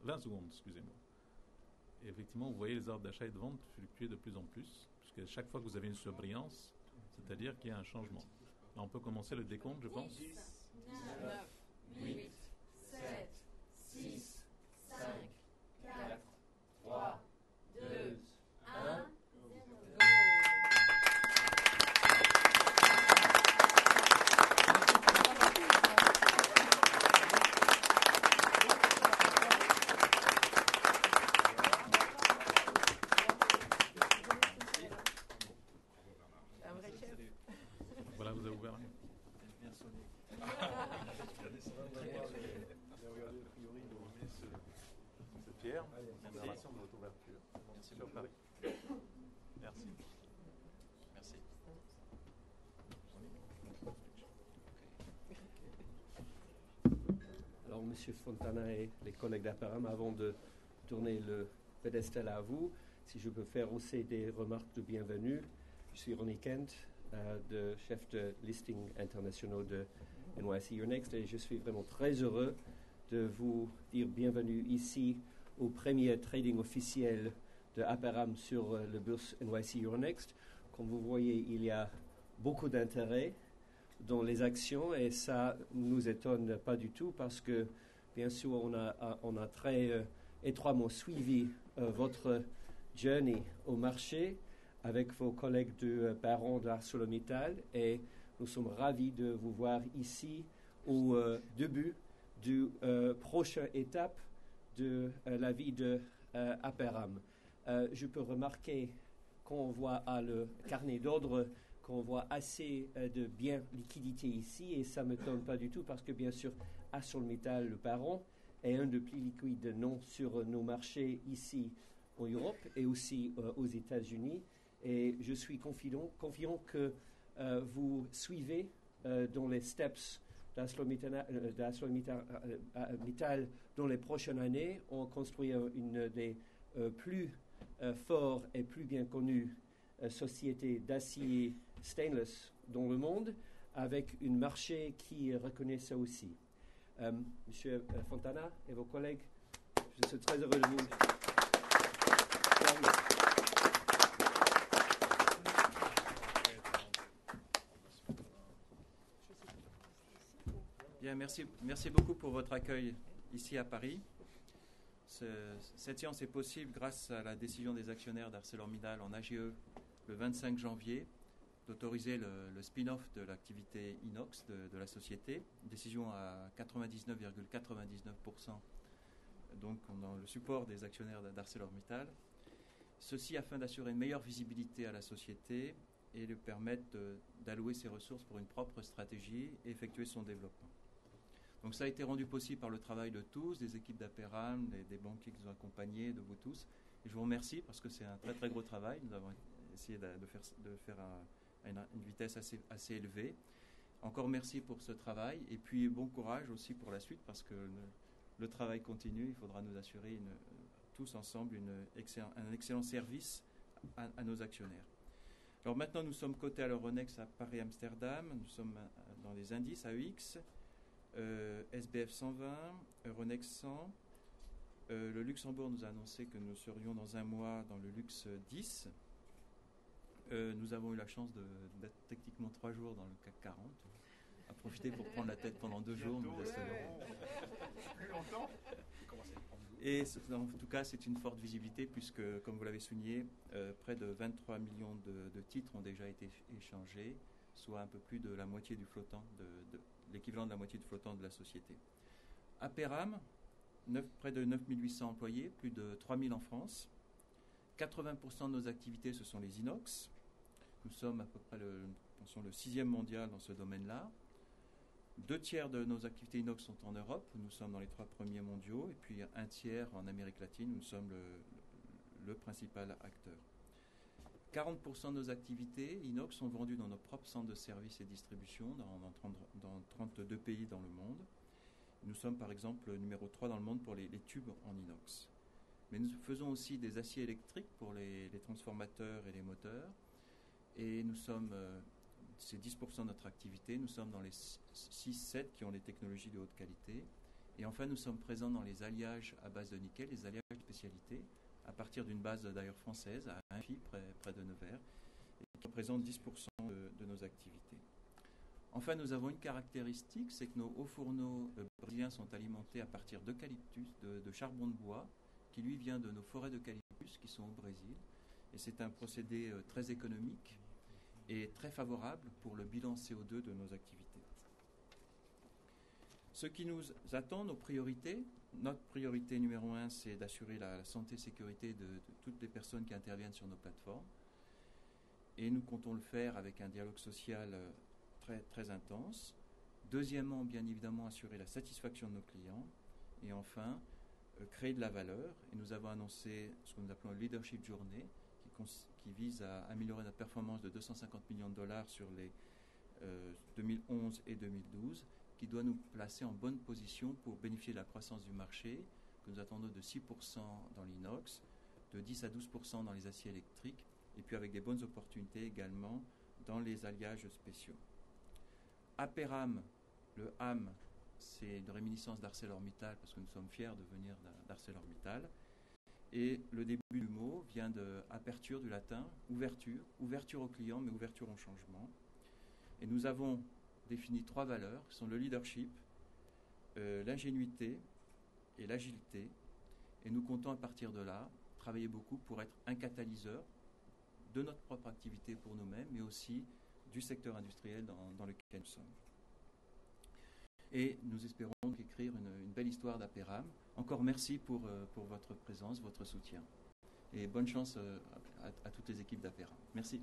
20 secondes, excusez-moi. Et effectivement, vous voyez les ordres d'achat et de vente fluctuer de plus en plus, puisque chaque fois que vous avez une surbrillance, c'est-à-dire qu'il y a un changement. Là, on peut commencer le décompte, je pense. 9, 8, 7, 6, 5, 4, 3, 2, 1. Voilà, vous avez ouvert. Bien sonné. C'est Pierre, modération de votre ouverture. Merci Sur beaucoup. Paris. Merci. Merci. Alors, Monsieur Fontana et les collègues d'Aperam, avant de tourner le pédestal à vous, si je peux faire aussi des remarques de bienvenue. Je suis Ronnie Kent, chef de listing international de NYSE Euronext, et je suis vraiment très heureux de vous dire bienvenue ici au premier trading officiel de Aperam sur la bourse NYSE Euronext. Comme vous voyez, il y a beaucoup d'intérêt dans les actions et ça ne nous étonne pas du tout parce que, bien sûr, on a très étroitement suivi votre journey au marché avec vos collègues du baron d'ArcelorMittal et nous sommes ravis de vous voir ici au début du prochaine étape de la vie de Aperam. Je peux remarquer qu'on voit le carnet d'ordre, qu'on voit assez de bien liquidité ici et ça ne m'étonne pas du tout parce que bien sûr ArcelorMittal, le baron, est un des plus liquides noms sur nos marchés ici en Europe et aussi aux États-Unis. Et je suis confiant que vous suivez dans les steps d'ArcelorMittal dans les prochaines années. On construit une des plus fortes et plus bien connues sociétés d'acier stainless dans le monde, avec un marché qui reconnaît ça aussi. Monsieur Fontana et vos collègues, je suis très heureux de vous. Bien, merci beaucoup pour votre accueil ici à Paris. Cette séance est possible grâce à la décision des actionnaires d'ArcelorMittal en AGE le 25 janvier d'autoriser le spin-off de l'activité inox de la société, une décision à 99,99%, donc dans le support des actionnaires d'ArcelorMittal. Ceci afin d'assurer une meilleure visibilité à la société et lui permettre d'allouer ses ressources pour une propre stratégie et effectuer son développement. Donc ça a été rendu possible par le travail de tous, des équipes d'Aperam, des banquiers qui nous ont accompagnés, de vous tous. Et je vous remercie parce que c'est un très très gros travail. Nous avons essayé de faire à une vitesse assez élevée. Encore merci pour ce travail et puis bon courage aussi pour la suite parce que le travail continue. Il faudra nous assurer tous ensemble un excellent service à nos actionnaires. Alors maintenant, nous sommes cotés à l'Euronext à Paris-Amsterdam. Nous sommes dans les indices AEX, SBF 120, Euronext 100. Le Luxembourg nous a annoncé que nous serions dans un mois dans le Lux 10. Nous avons eu la chance d'être techniquement 3 jours dans le CAC 40. À profiter pour prendre la tête pendant 2 jours. Nous Plus longtemps. Et en tout cas, c'est une forte visibilité puisque, comme vous l'avez souligné, près de 23 millions de titres ont déjà été échangés, soit un peu plus de la moitié du flottant, l'équivalent de la moitié du flottant de la société. Aperam, près de 9800 employés, plus de 3000 en France. 80% de nos activités, ce sont les inox. Nous sommes à peu près le 6e mondial dans ce domaine-là. 2 tiers de nos activités inox sont en Europe, où nous sommes dans les 3 premiers mondiaux, et puis 1 tiers en Amérique latine, où nous sommes le principal acteur. 40% de nos activités inox sont vendues dans nos propres centres de services et distribution dans 32 pays dans le monde. Nous sommes par exemple numéro 3 dans le monde pour les tubes en inox. Mais nous faisons aussi des aciers électriques pour les transformateurs et les moteurs. Et nous sommes, c'est 10% de notre activité, nous sommes dans les 6-7 qui ont les technologies de haute qualité. Et enfin, nous sommes présents dans les alliages à base de nickel, les alliages de spécialité, à partir d'une base d'ailleurs française, à Imphy, près de Nevers, et qui représente 10% de nos activités. Enfin, nous avons une caractéristique, c'est que nos hauts fourneaux brésiliens sont alimentés à partir d'eucalyptus, de charbon de bois, qui lui vient de nos forêts d'eucalyptus qui sont au Brésil. Et c'est un procédé très économique et très favorable pour le bilan CO2 de nos activités. Ce qui nous attend, nos priorités, notre priorité numéro 1, c'est d'assurer la santé et sécurité de toutes les personnes qui interviennent sur nos plateformes. Et nous comptons le faire avec un dialogue social très, très intense. Deuxièmement, bien évidemment, assurer la satisfaction de nos clients. Et enfin, créer de la valeur. Et nous avons annoncé ce que nous appelons le Leadership Journey, qui vise à améliorer notre performance de 250 millions de dollars sur les 2011 et 2012, qui doit nous placer en bonne position pour bénéficier de la croissance du marché, que nous attendons de 6% dans l'inox, de 10 à 12% dans les aciers électriques, et puis avec des bonnes opportunités également dans les alliages spéciaux. Aperam, le AM, c'est une réminiscence d'ArcelorMittal, parce que nous sommes fiers de venir d'ArcelorMittal. Et le début du mot vient de aperture du latin, ouverture, ouverture au client, mais ouverture au changement. Et nous avons défini 3 valeurs, qui sont le leadership, l'ingénuité et l'agilité. Et nous comptons à partir de là travailler beaucoup pour être un catalyseur de notre propre activité pour nous-mêmes, mais aussi du secteur industriel dans lequel nous sommes. Et nous espérons écrire une belle histoire d'Aperam. Encore merci pour votre présence, votre soutien. Et bonne chance à toutes les équipes d'Aperam. Merci.